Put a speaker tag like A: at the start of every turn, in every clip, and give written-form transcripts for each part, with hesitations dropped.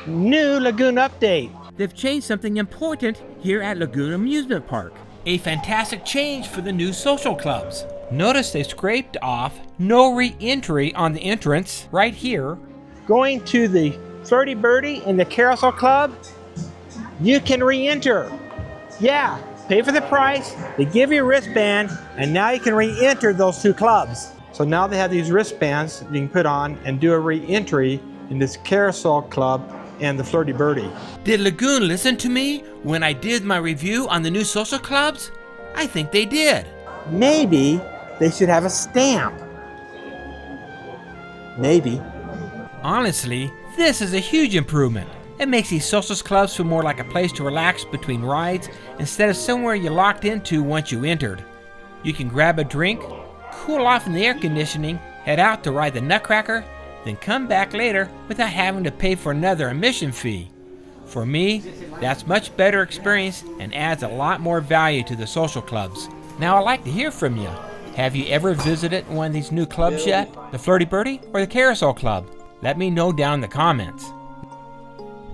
A: New Lagoon update.
B: They've changed something important here at Lagoon Amusement Park. A fantastic change for the new social clubs. Notice they scraped off no re-entry on the entrance right here.
A: Going to the Flirty Birdie and the Carousel Club, you can re-enter. Yeah, pay for the price, they give you a wristband, and now you can re-enter those two clubs. So now they have these wristbands you can put on and do a re-entry in this Carousel Club and the Flirty Birdie.
B: Did Lagoon listen to me when I did my review on the new social clubs? I think they did.
A: Maybe they should have a stamp. Maybe.
B: Honestly, this is a huge improvement. It makes these social clubs feel more like a place to relax between rides instead of somewhere you locked into once you entered. You can grab a drink, cool off in the air conditioning, head out to ride the Nutcracker, then come back later without having to pay for another admission fee. For me, that's much better experience and adds a lot more value to the social clubs. Now I'd like to hear from you. Have you ever visited one of these new clubs yet? The Flirty Birdie or the Carousel Club? Let me know down in the comments.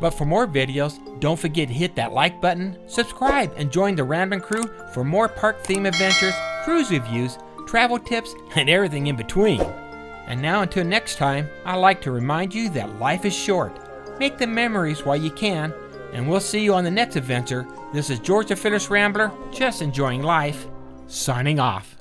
B: But for more videos, don't forget to hit that like button, subscribe, and join the Rambling Crew for more park theme adventures, cruise reviews, travel tips, and everything in between. And now until next time, I'd like to remind you that life is short. Make the memories while you can, and we'll see you on the next adventure. This is George the Fearless Rambler, just enjoying life, signing off.